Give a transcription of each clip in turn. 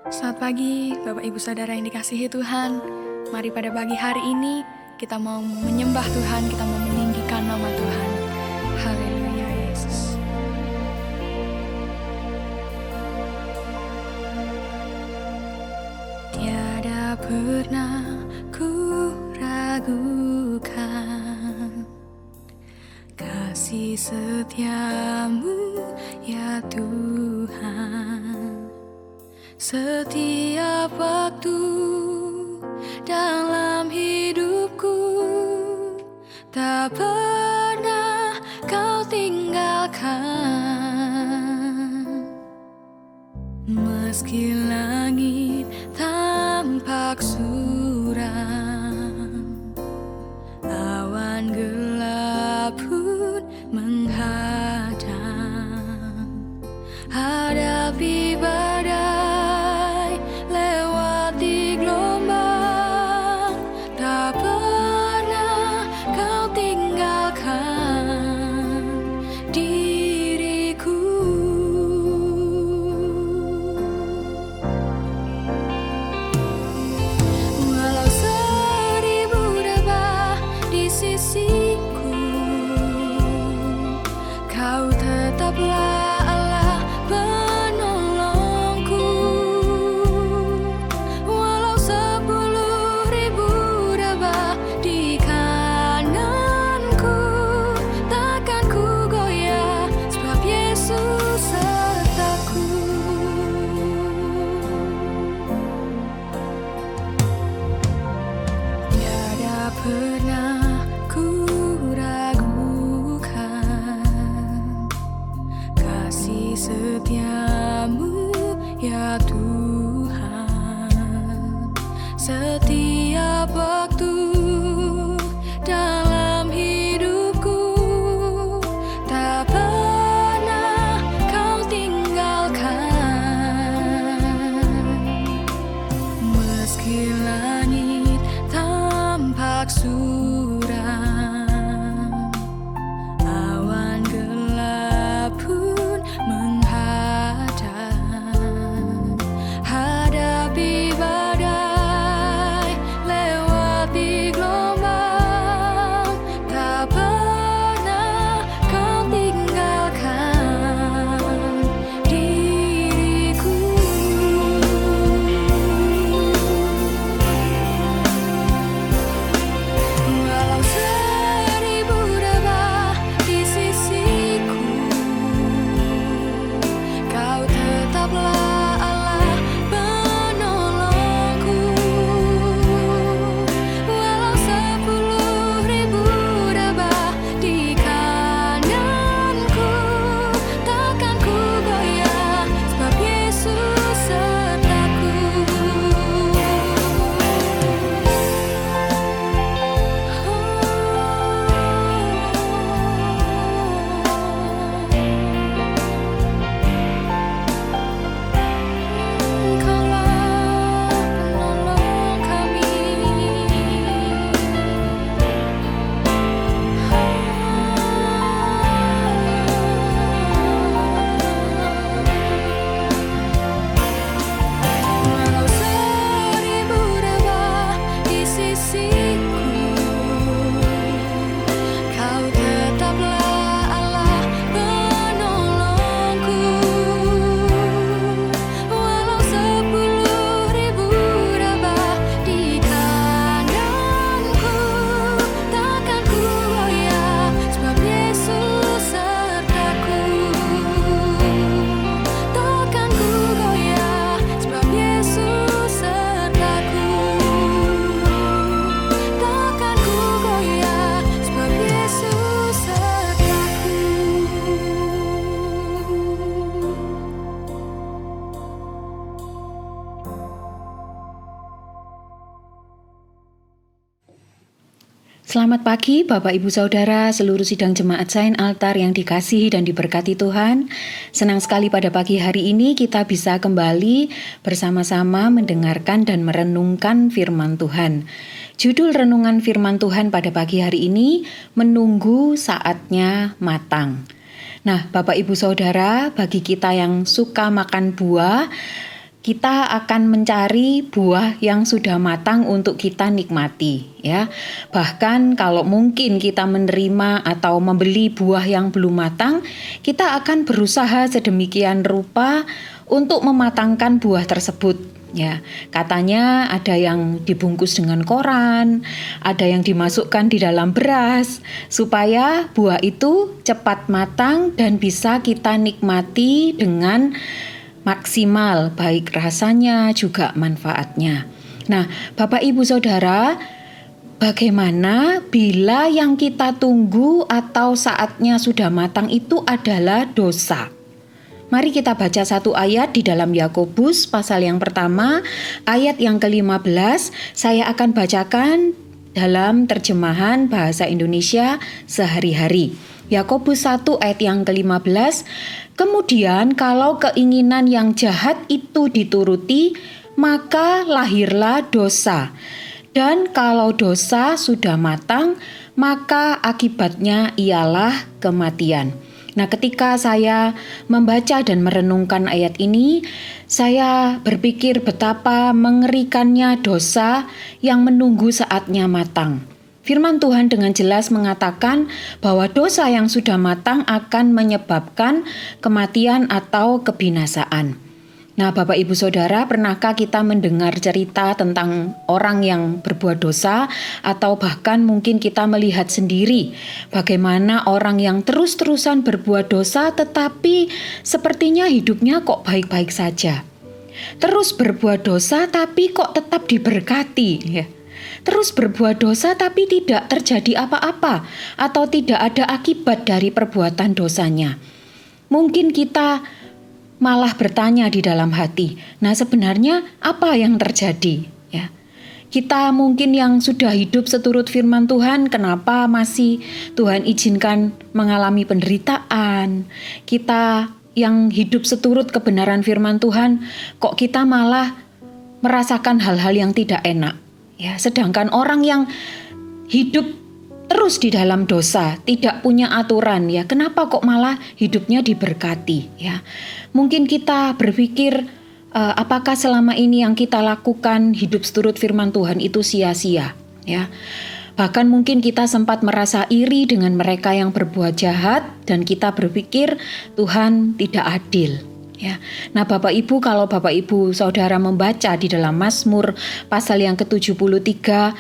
Selamat pagi, Bapak Ibu Saudara yang dikasihi Tuhan. Mari pada pagi hari ini kita mau menyembah Tuhan, kita mau meninggikan nama Tuhan. Haleluya Yesus. Tiada pernah ku ragukan kasih setiamu ya Tuhan. Setiap waktu dalam hidupku tak pernah kau tinggalkan. Meski langit tampak suram, awan gelap pun menghadang, hadapi badai Selamat pagi Bapak Ibu Saudara, seluruh sidang jemaat Saint Altar yang dikasihi dan diberkati Tuhan. Senang sekali pada pagi hari ini kita bisa kembali bersama-sama mendengarkan dan merenungkan firman Tuhan. Judul renungan firman Tuhan pada pagi hari ini, menunggu saatnya matang. Nah, Bapak Ibu Saudara, bagi kita yang suka makan buah, kita akan mencari buah yang sudah matang untuk kita nikmati, ya. Bahkan kalau mungkin kita menerima atau membeli buah yang belum matang, kita akan berusaha sedemikian rupa untuk mematangkan buah tersebut, ya. Katanya ada yang dibungkus dengan koran, ada yang dimasukkan di dalam beras supaya buah itu cepat matang dan bisa kita nikmati dengan maksimal, baik rasanya juga manfaatnya. Nah, Bapak Ibu Saudara, bagaimana bila yang kita tunggu atau saatnya sudah matang itu adalah dosa? Mari kita baca satu ayat di dalam Yakobus pasal yang pertama, ayat yang ke-15. Saya akan bacakan dalam terjemahan bahasa Indonesia sehari-hari. Yakobus 1 ayat yang ke-15. Kemudian kalau keinginan yang jahat itu dituruti, maka lahirlah dosa. Dan kalau dosa sudah matang, maka akibatnya ialah kematian. Nah, ketika saya membaca dan merenungkan ayat ini, saya berpikir betapa mengerikannya dosa yang menunggu saatnya matang. Firman Tuhan dengan jelas mengatakan bahwa dosa yang sudah matang akan menyebabkan kematian atau kebinasaan. Nah, Bapak Ibu Saudara, pernahkah kita mendengar cerita tentang orang yang berbuat dosa, atau bahkan mungkin kita melihat sendiri bagaimana orang yang terus-terusan berbuat dosa tetapi sepertinya hidupnya kok baik-baik saja. Terus berbuat dosa tapi kok tetap diberkati, ya. Terus berbuat dosa tapi tidak terjadi apa-apa atau tidak ada akibat dari perbuatan dosanya. Mungkin kita malah bertanya di dalam hati, nah sebenarnya apa yang terjadi? Ya, kita mungkin yang sudah hidup seturut firman Tuhan, kenapa masih Tuhan izinkan mengalami penderitaan? Kita yang hidup seturut kebenaran firman Tuhan, kok kita malah merasakan hal-hal yang tidak enak? Ya, sedangkan orang yang hidup terus di dalam dosa, tidak punya aturan, ya, kenapa kok malah hidupnya diberkati, ya? Mungkin kita berpikir, apakah selama ini yang kita lakukan hidup seturut firman Tuhan itu sia-sia, ya? Bahkan mungkin kita sempat merasa iri dengan mereka yang berbuat jahat dan kita berpikir Tuhan tidak adil. Ya. Nah, Bapak Ibu, kalau Bapak Ibu Saudara membaca di dalam Mazmur pasal yang ke-73,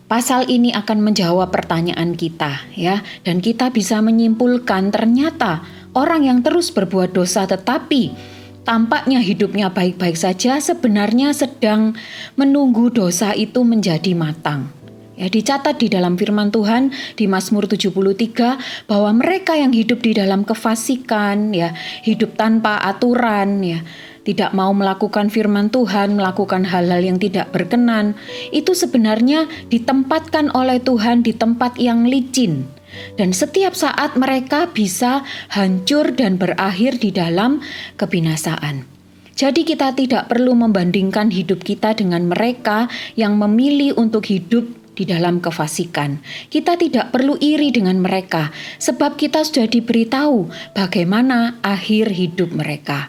pasal ini akan menjawab pertanyaan kita, ya. Dan kita bisa menyimpulkan ternyata orang yang terus berbuat dosa tetapi tampaknya hidupnya baik-baik saja sebenarnya sedang menunggu dosa itu menjadi matang. Ya, dicatat di dalam firman Tuhan di Mazmur 73 bahwa mereka yang hidup di dalam kefasikan, ya, hidup tanpa aturan, ya, tidak mau melakukan firman Tuhan, melakukan hal-hal yang tidak berkenan, itu sebenarnya ditempatkan oleh Tuhan di tempat yang licin. Dan setiap saat mereka bisa hancur dan berakhir di dalam kebinasaan. Jadi kita tidak perlu membandingkan hidup kita dengan mereka yang memilih untuk hidup di dalam kefasikan. Kita tidak perlu iri dengan mereka, sebab kita sudah diberitahu bagaimana akhir hidup mereka.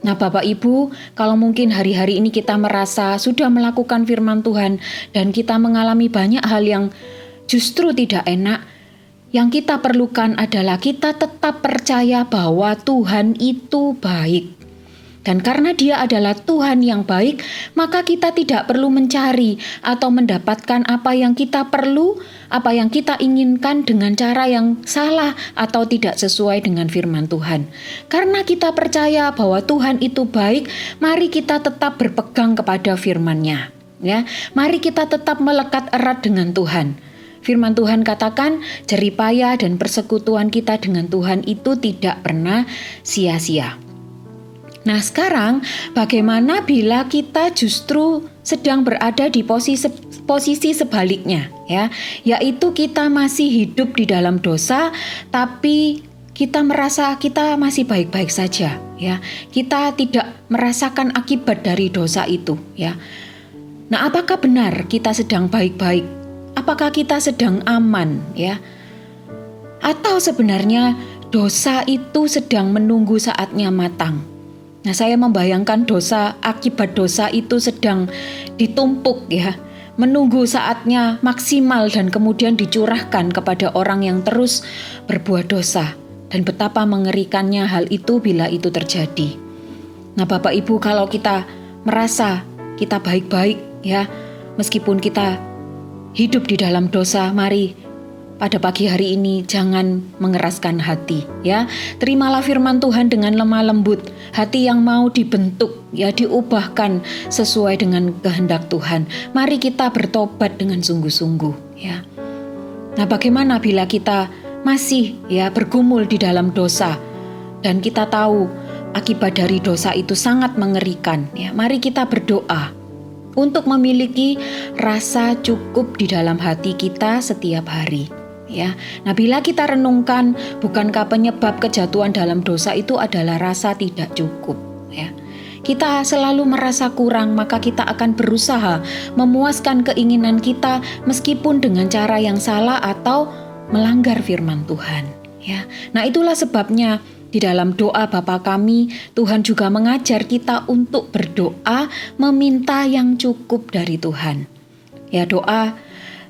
Nah, Bapak Ibu, kalau mungkin hari-hari ini kita merasa sudah melakukan firman Tuhan dan kita mengalami banyak hal yang justru tidak enak, yang kita perlukan adalah kita tetap percaya bahwa Tuhan itu baik. Dan karena Dia adalah Tuhan yang baik, maka kita tidak perlu mencari atau mendapatkan apa yang kita perlu, apa yang kita inginkan dengan cara yang salah atau tidak sesuai dengan firman Tuhan. Karena kita percaya bahwa Tuhan itu baik, mari kita tetap berpegang kepada firman-Nya. Ya, mari kita tetap melekat erat dengan Tuhan. Firman Tuhan katakan, jeripaya dan persekutuan kita dengan Tuhan itu tidak pernah sia-sia. Nah, sekarang bagaimana bila kita justru sedang berada di posisi sebaliknya ya, yaitu kita masih hidup di dalam dosa tapi kita merasa kita masih baik-baik saja ya. Kita tidak merasakan akibat dari dosa itu ya. Nah, apakah benar kita sedang baik-baik? Apakah kita sedang aman ya? Atau sebenarnya dosa itu sedang menunggu saatnya matang? Nah, saya membayangkan akibat dosa itu sedang ditumpuk ya, menunggu saatnya maksimal dan kemudian dicurahkan kepada orang yang terus berbuat dosa. Dan betapa mengerikannya hal itu bila itu terjadi. Nah, Bapak Ibu, kalau kita merasa kita baik-baik ya, meskipun kita hidup di dalam dosa, mari pada pagi hari ini jangan mengeraskan hati ya. Terimalah firman Tuhan dengan lemah lembut, hati yang mau dibentuk ya, diubahkan sesuai dengan kehendak Tuhan. Mari kita bertobat dengan sungguh-sungguh ya. Nah, bagaimana bila kita masih ya bergumul di dalam dosa dan kita tahu akibat dari dosa itu sangat mengerikan ya. Mari kita berdoa untuk memiliki rasa cukup di dalam hati kita setiap hari ya. Nah, bila kita renungkan, bukankah penyebab kejatuhan dalam dosa itu adalah rasa tidak cukup ya. Kita selalu merasa kurang, maka kita akan berusaha memuaskan keinginan kita meskipun dengan cara yang salah atau melanggar firman Tuhan ya. Nah, itulah sebabnya di dalam doa Bapa kami, Tuhan juga mengajar kita untuk berdoa meminta yang cukup dari Tuhan. Ya, doa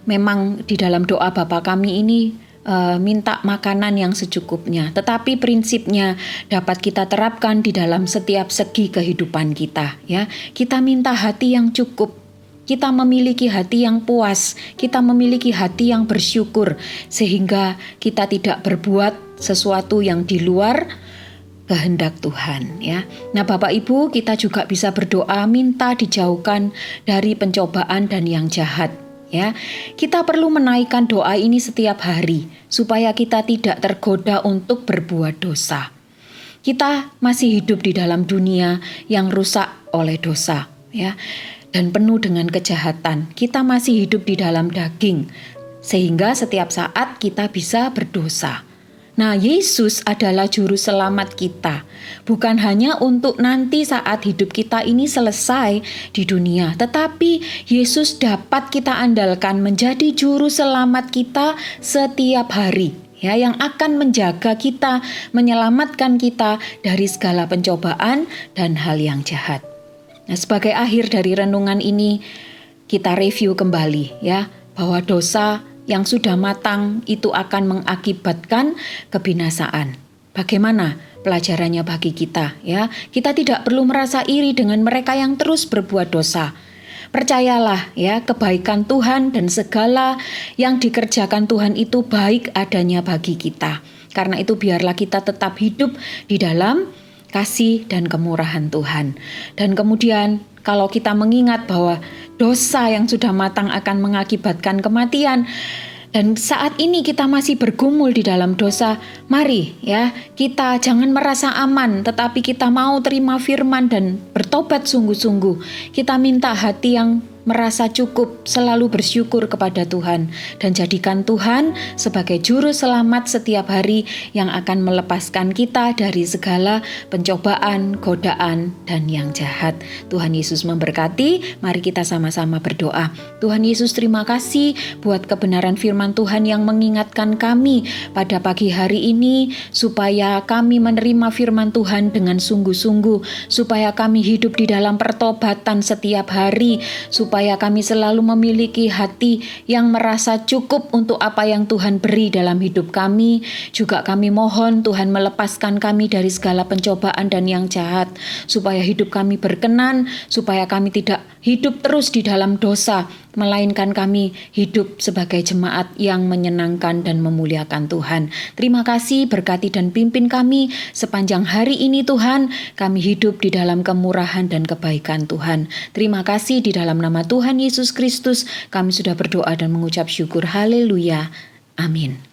memang di dalam doa Bapa kami ini minta makanan yang secukupnya, tetapi prinsipnya dapat kita terapkan di dalam setiap segi kehidupan kita ya. Kita minta hati yang cukup. Kita memiliki hati yang puas, kita memiliki hati yang bersyukur, sehingga kita tidak berbuat sesuatu yang di luar kehendak Tuhan ya. Nah, Bapak Ibu, kita juga bisa berdoa minta dijauhkan dari pencobaan dan yang jahat ya. Kita perlu menaikkan doa ini setiap hari supaya kita tidak tergoda untuk berbuat dosa. Kita masih hidup di dalam dunia yang rusak oleh dosa ya, dan penuh dengan kejahatan. Kita masih hidup di dalam daging, sehingga setiap saat kita bisa berdosa. Nah, Yesus adalah juru selamat kita, bukan hanya untuk nanti saat hidup kita ini selesai di dunia, tetapi Yesus dapat kita andalkan menjadi juru selamat kita setiap hari ya, yang akan menjaga kita, menyelamatkan kita dari segala pencobaan dan hal yang jahat. Nah, sebagai akhir dari renungan ini, kita review kembali ya, bahwa dosa yang sudah matang itu akan mengakibatkan kebinasaan. Bagaimana pelajarannya bagi kita ya? Kita tidak perlu merasa iri dengan mereka yang terus berbuat dosa. Percayalah ya, kebaikan Tuhan dan segala yang dikerjakan Tuhan itu baik adanya bagi kita. Karena itu biarlah kita tetap hidup di dalam kasih dan kemurahan Tuhan. Dan kemudian kalau kita mengingat bahwa dosa yang sudah matang akan mengakibatkan kematian, dan saat ini kita masih bergumul di dalam dosa, mari ya, kita jangan merasa aman, tetapi kita mau terima firman dan bertobat sungguh-sungguh. Kita minta hati yang merasa cukup, selalu bersyukur kepada Tuhan, dan jadikan Tuhan sebagai juru selamat setiap hari yang akan melepaskan kita dari segala pencobaan, godaan, dan yang jahat. Tuhan Yesus memberkati. Mari kita sama-sama berdoa. Tuhan Yesus, terima kasih buat kebenaran firman Tuhan yang mengingatkan kami pada pagi hari ini, supaya kami menerima firman Tuhan dengan sungguh-sungguh, supaya kami hidup di dalam pertobatan setiap hari, supaya kami selalu memiliki hati yang merasa cukup untuk apa yang Tuhan beri dalam hidup kami. Juga kami mohon Tuhan melepaskan kami dari segala pencobaan dan yang jahat, supaya hidup kami berkenan, supaya kami tidak hidup terus di dalam dosa, melainkan kami hidup sebagai jemaat yang menyenangkan dan memuliakan Tuhan. Terima kasih, berkati dan pimpin kami sepanjang hari ini Tuhan. Kami hidup di dalam kemurahan dan kebaikan Tuhan. Terima kasih, di dalam nama Tuhan Yesus Kristus kami sudah berdoa dan mengucap syukur. Haleluya. Amin.